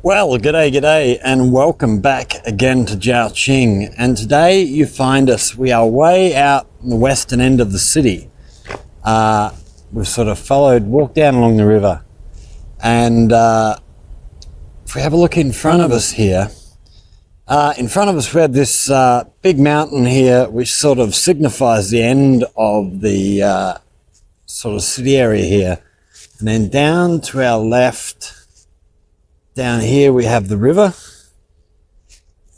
Well, g'day, and welcome back again to ZhaoQing. And today you find us, we are way out in the western end of the city. We've sort of walked down along the river. And if we have a look in front of us here, in front of us we have this big mountain here, which sort of signifies the end of the sort of city area here. And then down to our left, down here we have the river,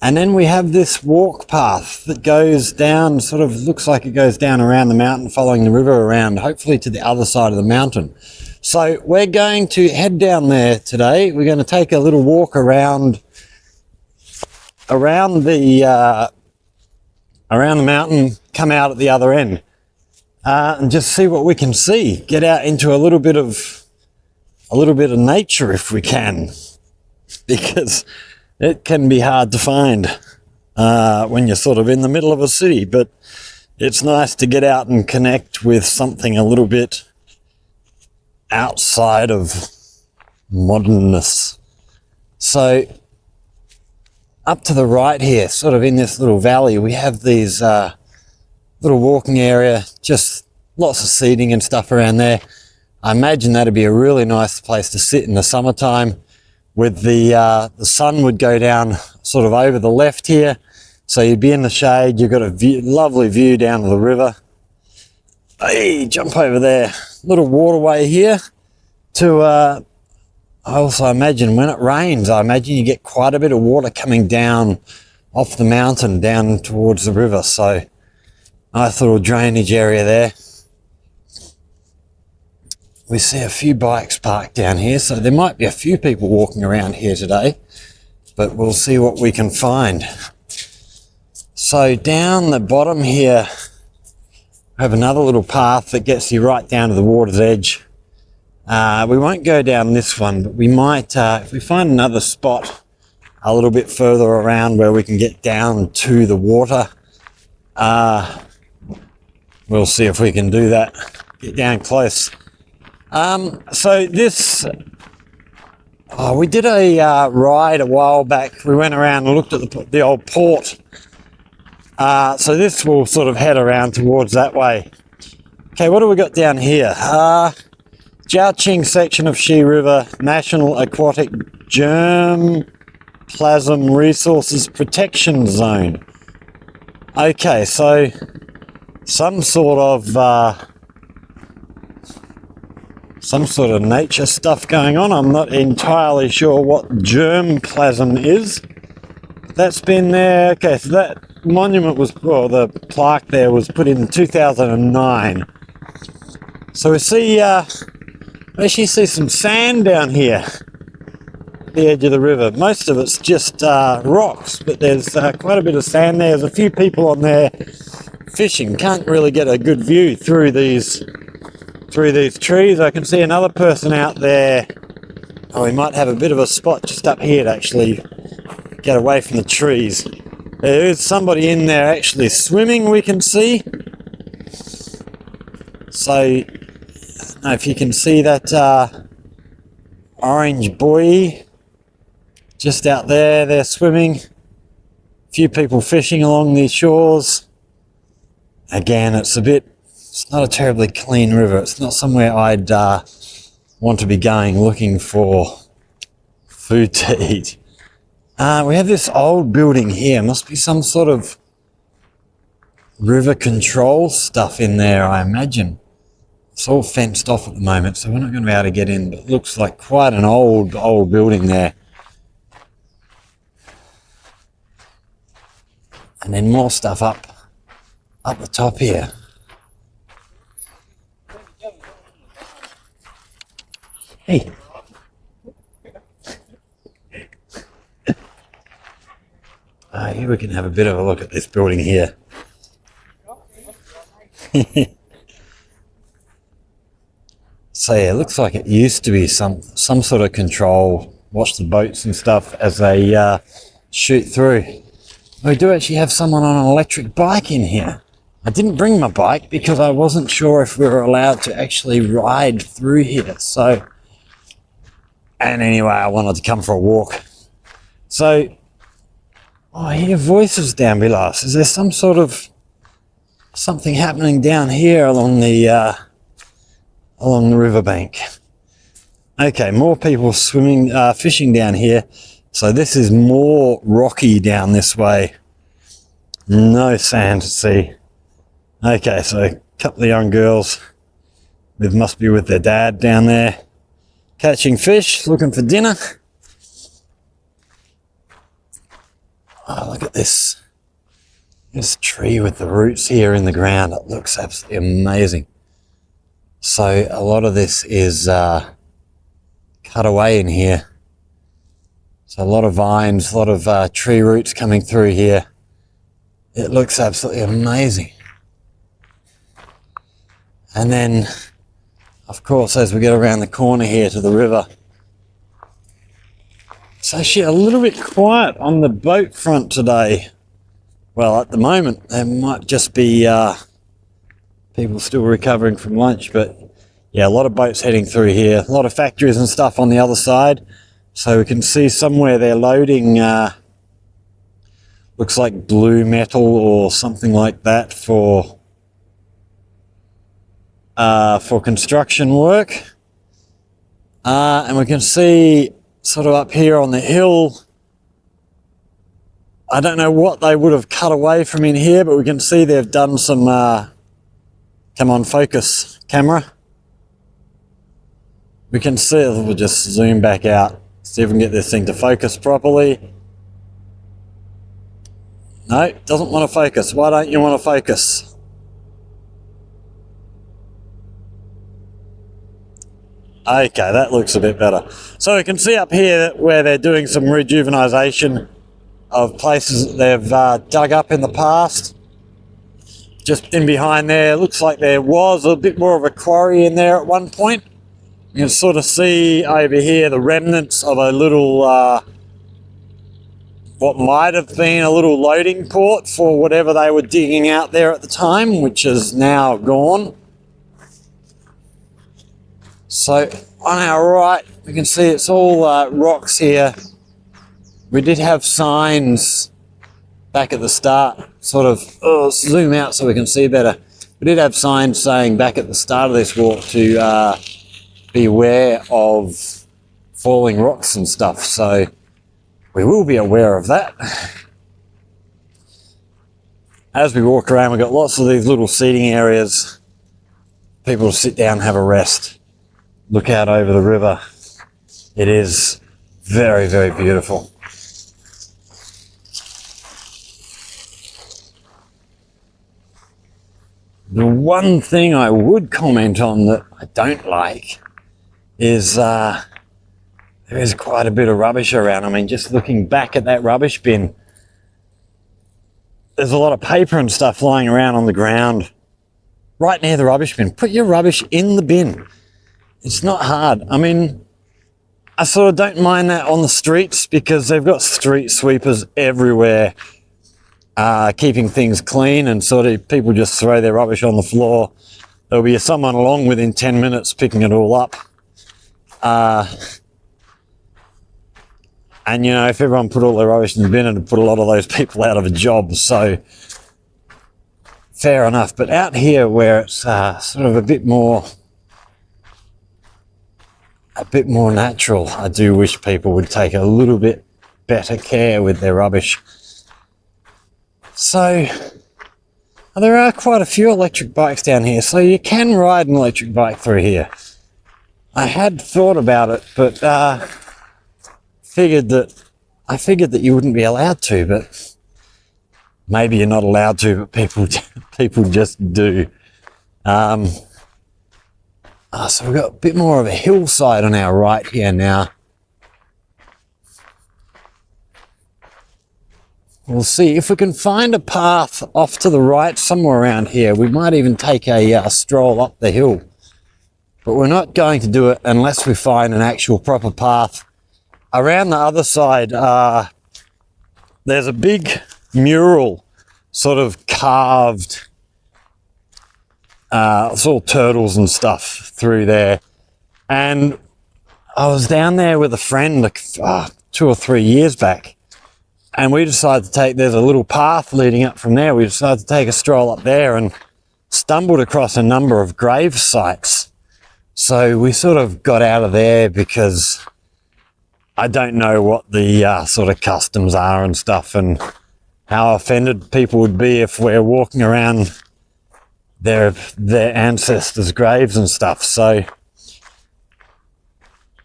and then we have this walk path that goes down, sort of looks like it goes down around the mountain, following the river around, hopefully to the other side of the mountain. So we're going to head down there today. We're going to take a little walk around the mountain, come out at the other end, and just see what we can see. Get out into a little bit of nature if we can, because it can be hard to find when you're sort of in the middle of a city, but it's nice to get out and connect with something a little bit outside of modernness. So up to the right here, sort of in this little valley, we have these little walking area, just lots of seating and stuff around there. I imagine that'd be a really nice place to sit in the summertime, with the sun would go down sort of over the left here, so you'd be in the shade. You've got a lovely view down to the river. Hey, jump over there. Little waterway here to I also imagine when it rains, I imagine you get quite a bit of water coming down off the mountain down towards the river. So nice little drainage area there. We see a few bikes parked down here, so there might be a few people walking around here today, but we'll see what we can find. So down the bottom here, we have another little path that gets you right down to the water's edge. We won't go down this one, but we might, if we find another spot a little bit further around where we can get down to the water, we'll see if we can do that, get down close. So this, we did a ride a while back. We went around and looked at the old port. So this will sort of head around towards that way. Okay, what do we got down here? ZhaoQing section of Shi River National Aquatic Germplasm Resources Protection Zone. Okay, so some sort of nature stuff going on. I'm not entirely sure what germplasm is. That's been there. Okay, so that monument was, well, the plaque there was put in 2009. So we see, actually see some sand down here at the edge of the river. Most of it's just rocks, but there's quite a bit of sand there. There's a few people on there fishing. Can't really get a good view through these trees. I can see another person out there. Oh, we might have a bit of a spot just up here to actually get away from the trees. There is somebody in there actually swimming, we can see. So, I don't know if you can see that orange buoy just out there. They're swimming. A few people fishing along these shores. Again, it's not a terribly clean river. It's not somewhere I'd want to be going looking for food to eat. We have this old building here. Must be some sort of river control stuff in there, I imagine. It's all fenced off at the moment, so we're not going to be able to get in, but it looks like quite an old building there. And then more stuff up the top here. Hey. Here we can have a bit of a look at this building here. So yeah, it looks like it used to be some sort of control. Watch the boats and stuff as they shoot through. We do actually have someone on an electric bike in here. I didn't bring my bike because I wasn't sure if we were allowed to actually ride through here. So, and anyway, I wanted to come for a walk. So, I hear voices down below us. Is there some sort of something happening down here along the riverbank? Okay, more people swimming, fishing down here. So this is more rocky down this way. No sand to see. Okay, so a couple of young girls must be with their dad down there, catching fish, looking for dinner. Oh, look at this. This tree with the roots here in the ground. It looks absolutely amazing. So a lot of this is cut away in here. So a lot of vines, a lot of tree roots coming through here. It looks absolutely amazing. And then, of course, as we get around the corner here to the river, it's actually a little bit quiet on the boat front today. Well, at the moment, there might just be people still recovering from lunch, but yeah, a lot of boats heading through here, a lot of factories and stuff on the other side. So we can see somewhere they're loading, looks like blue metal or something like that for construction work. And we can see sort of up here on the hill, I don't know what they would have cut away from in here, but we can see they've done some, come on, focus, camera. We can see, we'll just zoom back out, see if we can get this thing to focus properly. No, it doesn't want to focus. Why don't you want to focus? Okay, that looks a bit better. So we can see up here where they're doing some rejuvenization of places that they've dug up in the past. Just in behind there, looks like there was a bit more of a quarry in there at one point. You can sort of see over here the remnants of a little, what might have been a little loading port for whatever they were digging out there at the time, which is now gone. So on our right, we can see it's all rocks here. We did have signs back at the start, sort of zoom out so we can see better. We did have signs saying back at the start of this walk to beware of falling rocks and stuff, so we will be aware of that. As we walk around, we've got lots of these little seating areas. People to sit down and have a rest, look out over the river. It is very, very beautiful. The one thing I would comment on that I don't like is there is quite a bit of rubbish around. I mean, just looking back at that rubbish bin, there's a lot of paper and stuff lying around on the ground right near the rubbish bin. Put your rubbish in the bin. It's not hard. I mean, I sort of don't mind that on the streets because they've got street sweepers everywhere, keeping things clean, and sort of people just throw their rubbish on the floor. There'll be someone along within 10 minutes picking it all up. And, you know, if everyone put all their rubbish in the bin, it'd put a lot of those people out of a job. So, fair enough. But out here where it's sort of a bit more natural, I do wish people would take a little bit better care with their rubbish. So, there are quite a few electric bikes down here, so you can ride an electric bike through here. I had thought about it, but I figured that you wouldn't be allowed to, but maybe you're not allowed to, but people just do. So we've got a bit more of a hillside on our right here now. We'll see if we can find a path off to the right somewhere around here. We might even take a stroll up the hill, but we're not going to do it unless we find an actual proper path. Around the other side, there's a big mural, sort of carved, it's all turtles and stuff through there. And I was down there with a friend like 2 or 3 years back, And we decided to take, there's a little path leading up from there. We decided to take a stroll up there and stumbled across a number of grave sites. So we sort of got out of there because I don't know what the sort of customs are and stuff, and how offended people would be if we're walking around their ancestors' graves and stuff. So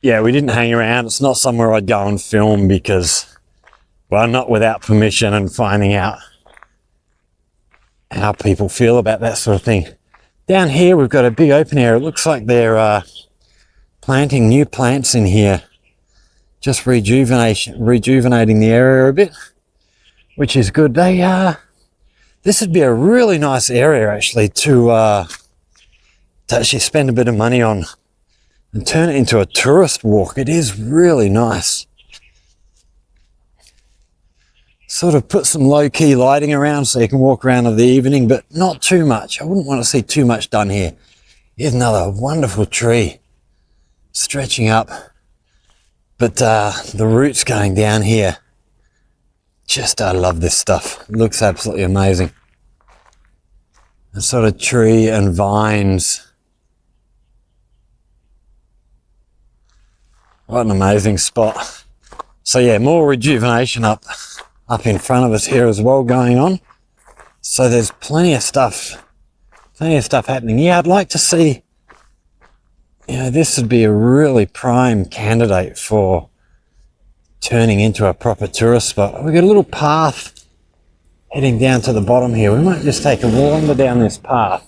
yeah, we didn't hang around. It's not somewhere I'd go and film because, well, not without permission and finding out how people feel about that sort of thing. Down here we've got a big open area. It looks like they're planting new plants in here, just rejuvenating the area a bit, which is good. This would be a really nice area actually to actually spend a bit of money on and turn it into a tourist walk. It is really nice. Sort of put some low-key lighting around so you can walk around in the evening, but not too much. I wouldn't want to see too much done here. Here's another wonderful tree stretching up, but the roots going down here. Just, I love this stuff. It looks absolutely amazing. A sort of tree and vines. What an amazing spot. So yeah, more rejuvenation up in front of us here as well going on. So there's plenty of stuff happening. Yeah, I'd like to see, you know, this would be a really prime candidate for turning into a proper tourist spot. We've got a little path heading down to the bottom here. We might just take a wander down this path,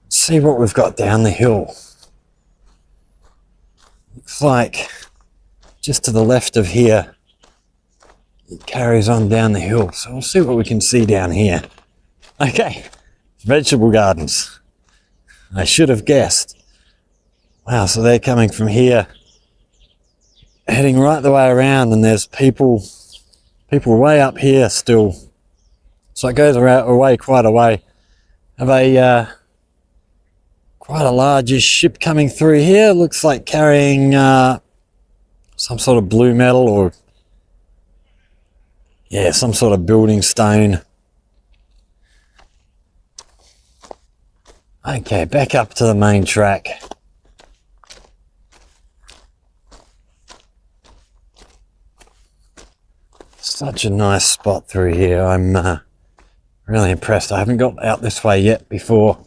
see what we've got down the hill. Looks like just to the left of here, it carries on down the hill. So we'll see what we can see down here. Okay, vegetable gardens. I should have guessed. Wow, so they're coming from here, heading right the way around, and there's people way up here still. So it goes away quite a way. Have a quite a large ship coming through here. Looks like carrying some sort of blue metal, or yeah, some sort of building stone. Okay, back up to the main track. Such a nice spot through here. I'm really impressed. I haven't got out this way yet before.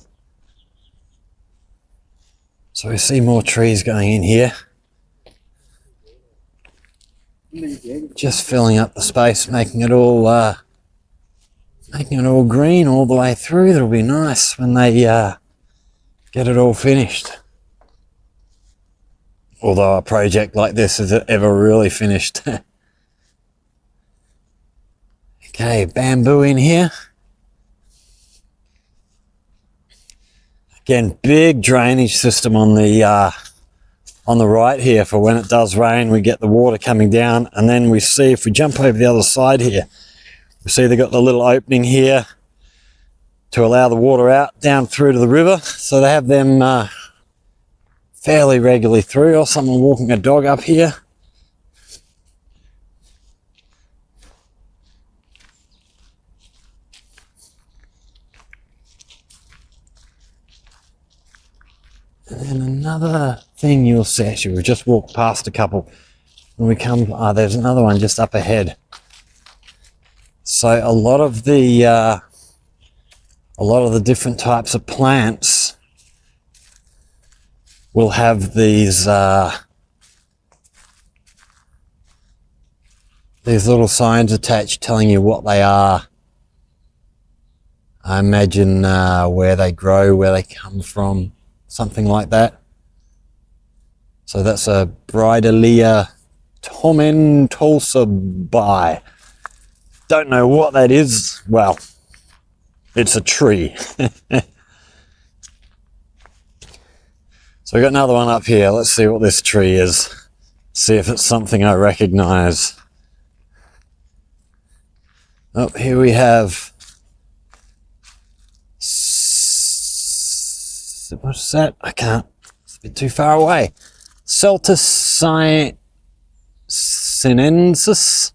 So we see more trees going in here. Just filling up the space, making it all green all the way through. That'll be nice when they get it all finished. Although a project like this is ever really finished. Okay, bamboo in here. Again, big drainage system on the right here for when it does rain. We get the water coming down, and then we see, if we jump over the other side here, we see they've got the little opening here to allow the water out down through to the river. So they have them fairly regularly through, or someone walking a dog up here. And then another thing you'll see, actually, we've just walked past a couple. When we come, there's another one just up ahead. So a lot of the different types of plants will have these little signs attached telling you what they are. I imagine where they grow, where they come from. Something like that. So that's a Brydelia tomentolsabi. Don't know what that is. Well, it's a tree. So we got another one up here. Let's see what this tree is. See if it's something I recognize. Oh, here we have, what's that? I can't, it's a bit too far away. Celtus sinensis.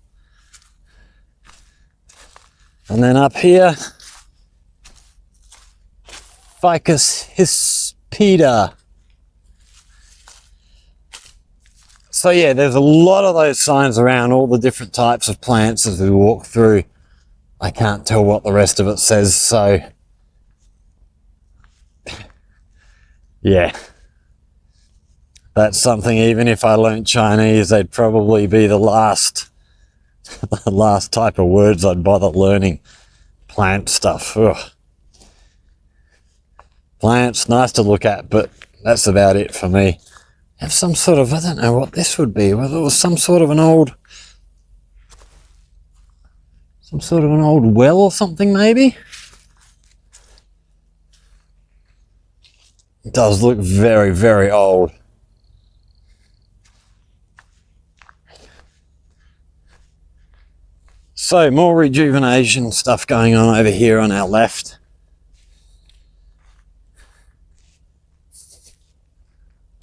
And then up here, Ficus hispida. So yeah, there's a lot of those signs around all the different types of plants as we walk through. I can't tell what the rest of it says, so yeah. That's something, even if I learnt Chinese, they'd probably be the last type of words I'd bother learning. Plant stuff. Ugh. Plants, nice to look at, but that's about it for me. Have some sort of, I don't know what this would be, whether it was some sort of an old well or something maybe. It does look very, very old. So more rejuvenation stuff going on over here on our left.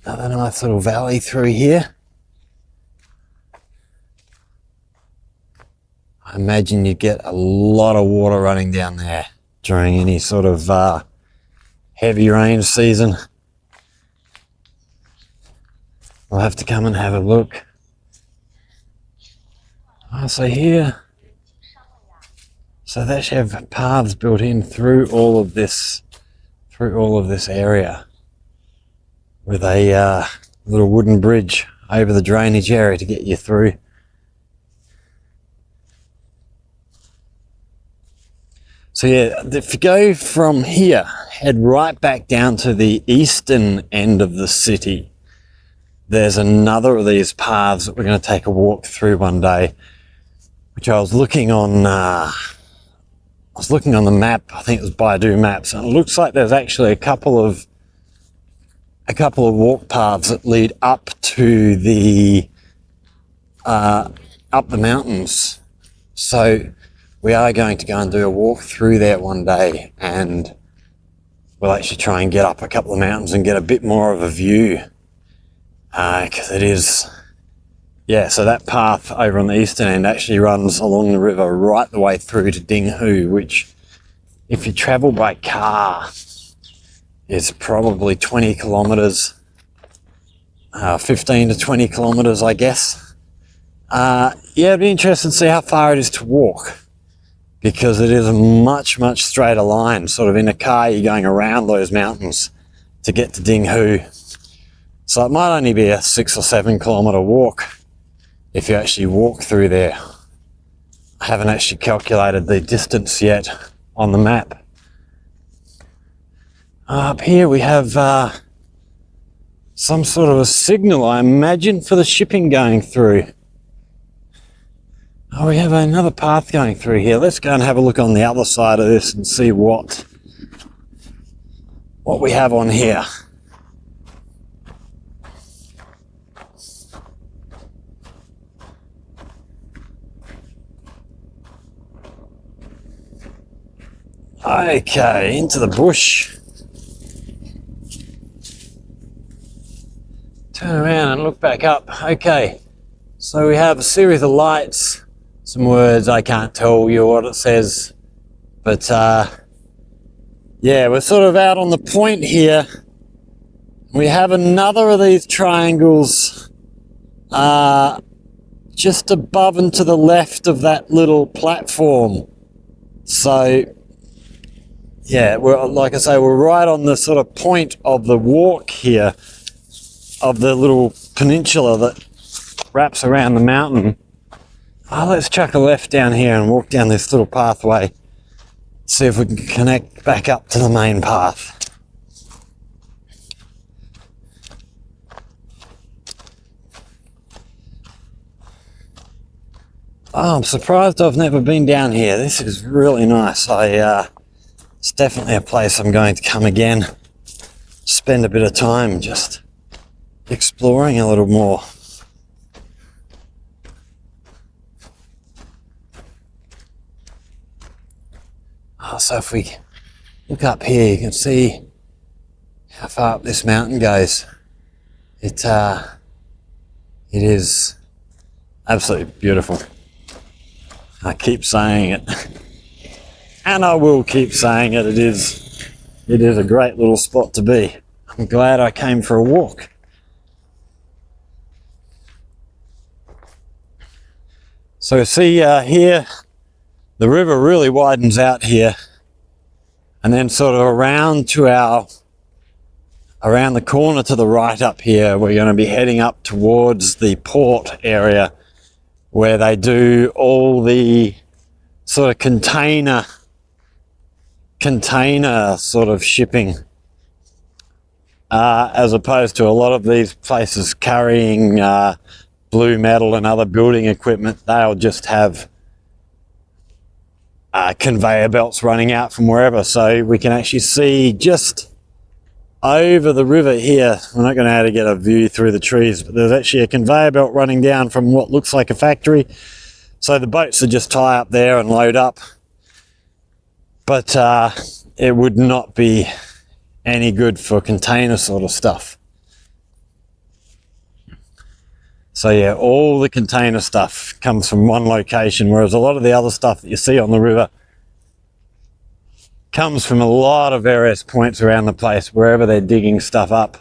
Another nice little valley through here. I imagine you'd get a lot of water running down there during any sort of heavy rain season. I'll have to come and have a look. So here, so they actually have paths built in through all of this area, with a little wooden bridge over the drainage area to get you through. So yeah, if you go from here, head right back down to the eastern end of the city, there's another of these paths that we're going to take a walk through one day, which I was looking on the map. I think it was Baidu Maps, and it looks like there's actually a couple of walk paths that lead up to the up the mountains. So we are going to go and do a walk through there one day, and we'll actually try and get up a couple of mountains and get a bit more of a view, because it is, yeah, so that path over on the eastern end actually runs along the river right the way through to Dinghu, which if you travel by car is probably 20 kilometres, 15 to 20 kilometres, I guess. Yeah, it'd be interesting to see how far it is to walk, because it is a much, much straighter line. Sort of in a car, you're going around those mountains to get to Dinghu. So it might only be a 6 or 7 kilometre walk if you actually walk through there. I haven't actually calculated the distance yet on the map. Up here we have some sort of a signal, I imagine, for the shipping going through. Oh, we have another path going through here. Let's go and have a look on the other side of this and see what we have on here. Okay, into the bush. Turn around and look back up. Okay, so we have a series of lights, some words, I can't tell you what it says, but yeah, we're sort of out on the point here. We have another of these triangles just above and to the left of that little platform. So yeah, we're, like I say, we're right on the sort of point of the walk here, of the little peninsula that wraps around the mountain. Oh, let's chuck a left down here and walk down this little pathway. See if we can connect back up to the main path. Oh, I'm surprised I've never been down here. This is really nice. It's definitely a place I'm going to come again, spend a bit of time just exploring a little more. Oh, so if we look up here, you can see how far up this mountain goes. It is absolutely beautiful. I keep saying it. And I will keep saying it, it is a great little spot to be. I'm glad I came for a walk. So see here, the river really widens out here, and then sort of around the corner to the right up here, we're going to be heading up towards the port area where they do all the sort of container sort of shipping, as opposed to a lot of these places carrying blue metal and other building equipment. They'll just have conveyor belts running out from wherever, so we can actually see just over the river here. We're not going to be able to get a view through the trees, but there's actually a conveyor belt running down from what looks like a factory. So the boats are just tie up there and load up. But it would not be any good for container sort of stuff. So yeah, all the container stuff comes from one location, whereas a lot of the other stuff that you see on the river comes from a lot of various points around the place, wherever they're digging stuff up.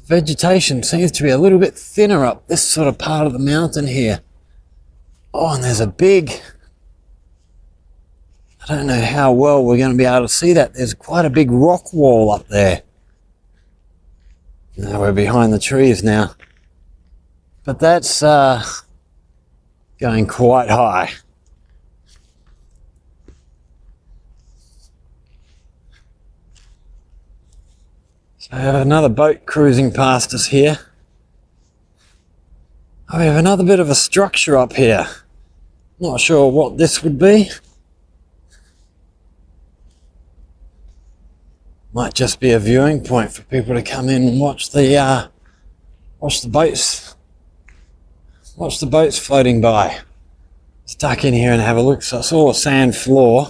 Vegetation seems to be a little bit thinner up this sort of part of the mountain here. Oh, and there's a big, I don't know how well we're going to be able to see that. There's quite a big rock wall up there. Now we're behind the trees now. But that's going quite high. So I have another boat cruising past us here. Oh, we have another bit of a structure up here. Not sure what this would be. Might just be a viewing point for people to come in and watch the boats. Watch the boats floating by. Let's duck in here and have a look. So I saw a sand floor.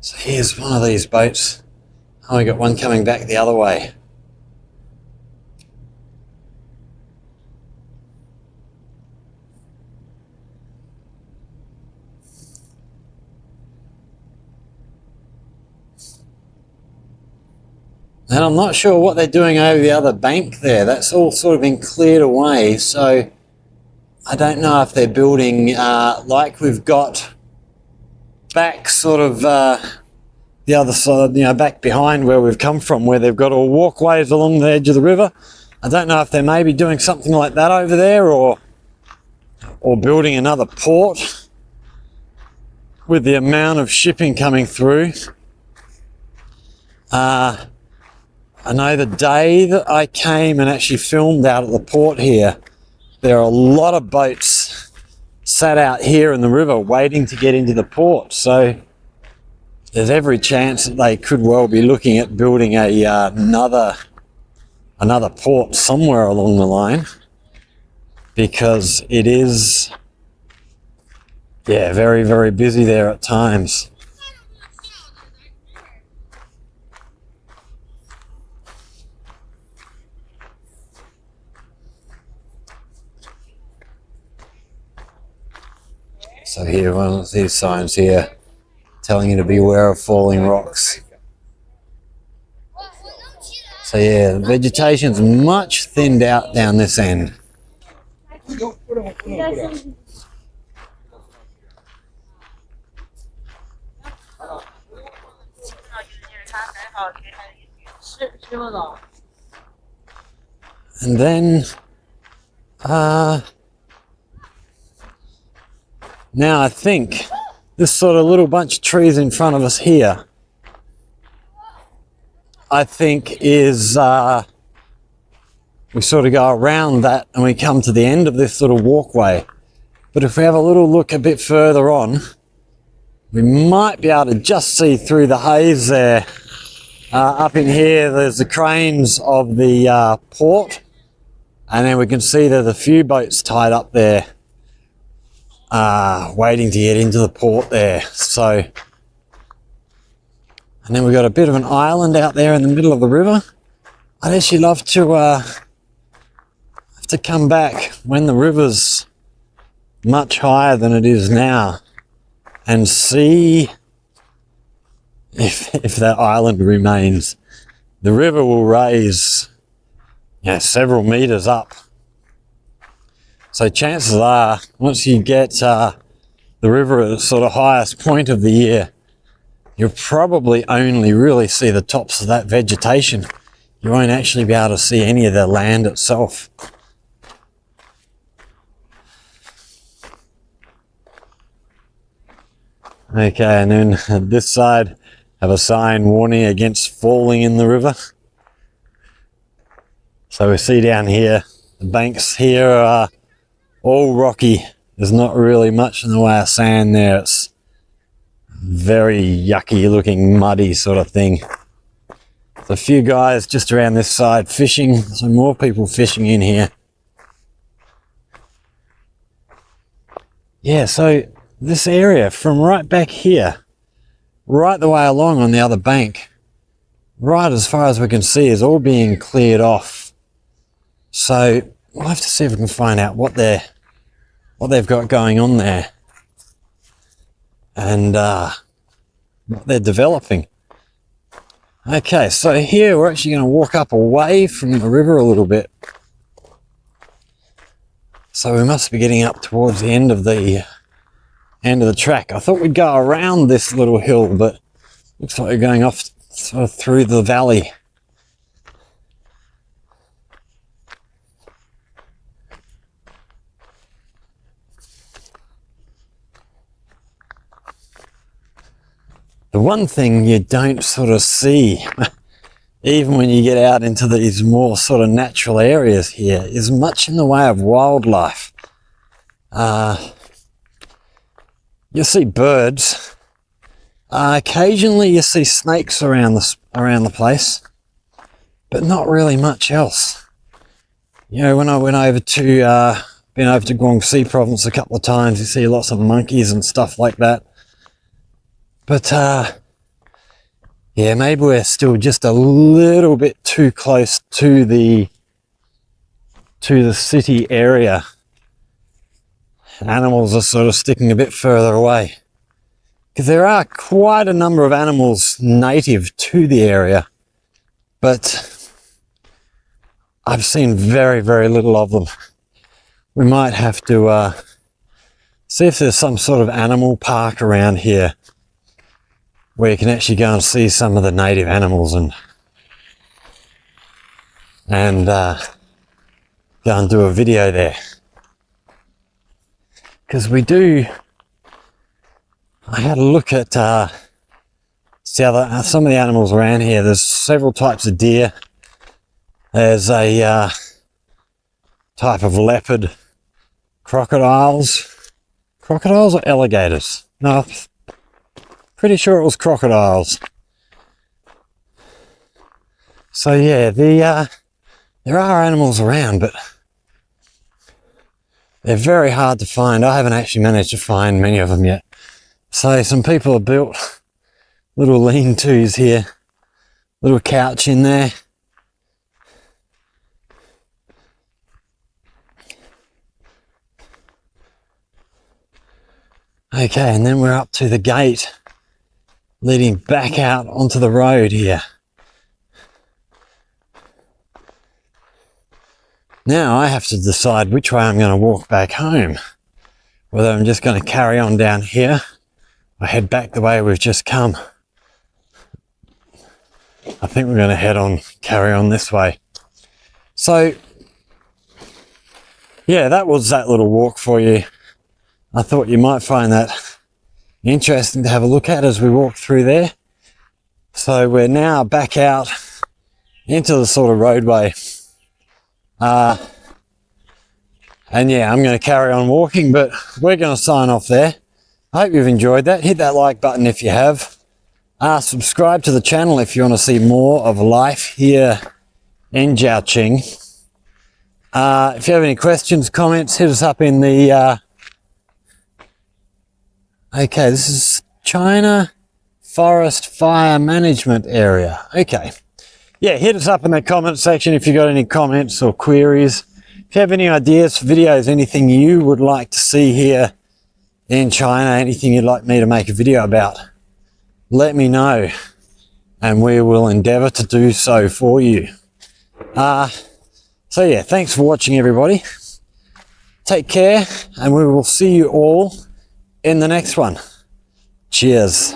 So here's one of these boats. Oh, we got one coming back the other way. And I'm not sure what they're doing over the other bank there. That's all sort of been cleared away. So I don't know if they're building like we've got back sort of the other side, back behind where we've come from, where they've got all walkways along the edge of the river. I don't know if they're maybe doing something like that over there, or building another port with the amount of shipping coming through. I know the day that I came and actually filmed out at the port here, there are a lot of boats sat out here in the river waiting to get into the port. So there's every chance that they could well be looking at building another port somewhere along the line, because it is, very, very busy there at times. So here, one of these signs here telling you to beware of falling rocks. So yeah, the vegetation's much thinned out down this end. And then now I think this sort of little bunch of trees in front of us here, I think is, we sort of go around that and we come to the end of this little walkway. But if we have a little look a bit further on, we might be able to just see through the haze there. Up in here, there's the cranes of the port, and then we can see there's a few boats tied up there. waiting to get into the port there. So, and then we've got a bit of an island out there in the middle of the river. I'd actually love to have to come back when the river's much higher than it is now and see if that island remains. The river will raise, several meters up. So chances are, once you get the river at the sort of highest point of the year, you'll probably only really see the tops of that vegetation. You won't actually be able to see any of the land itself. Okay, and then at this side, have a sign warning against falling in the river. So we see down here, the banks here are all rocky. There's not really much in the way of sand there. It's very yucky looking, muddy sort of thing. There's a few guys just around this side fishing, so more people fishing in here. Yeah, so this area from right back here, right the way along on the other bank, right as far as we can see, is all being cleared off. So we'll have to see if we can find out what they've got going on there and what they're developing. Okay, so here we're actually going to walk up away from the river a little bit. So we must be getting up towards the end of the track. I thought we'd go around this little hill, but looks like we're going off sort of through the valley. The one thing you don't sort of see, even when you get out into these more sort of natural areas here, is much in the way of wildlife. You'll see birds. Occasionally you see snakes around the place, but not really much else. You know, when I went over to been over to Guangxi province a couple of times, you see lots of monkeys and stuff like that. But yeah, maybe we're still just a little bit too close to the city area. Animals are sort of sticking a bit further away, because there are quite a number of animals native to the area, but I've seen very, very little of them. We might have to see if there's some sort of animal park around here where you can actually go and see some of the native animals and go and do a video there. Because I had a look at some of the animals around here. There's several types of deer. There's a type of leopard, crocodiles or alligators? No, pretty sure it was crocodiles. So yeah, there are animals around, but they're very hard to find. I haven't actually managed to find many of them yet. So some people have built little lean-tos here, little couch in there. Okay, and then we're up to the gate leading back out onto the road here. Now I have to decide which way I'm going to walk back home. Whether I'm just going to carry on down here or head back the way we've just come. I think we're going to carry on this way. So, yeah, that was that little walk for you. I thought you might find that interesting to have a look at as we walk through there. So we're now back out into the sort of roadway. And yeah, I'm going to carry on walking, but we're going to sign off there. I hope you've enjoyed that. Hit that like button if you have. Subscribe to the channel if you want to see more of life here in ZhaoQing. If you have any questions, comments, hit us up in the Okay, this is China Forest Fire Management Area. Okay. Yeah, hit us up in the comment section if you got any comments or queries. If you have any ideas for videos, anything you would like to see here in China, anything you'd like me to make a video about, let me know and we will endeavor to do so for you. So yeah, thanks for watching everybody. Take care and we will see you all in the next one. Cheers.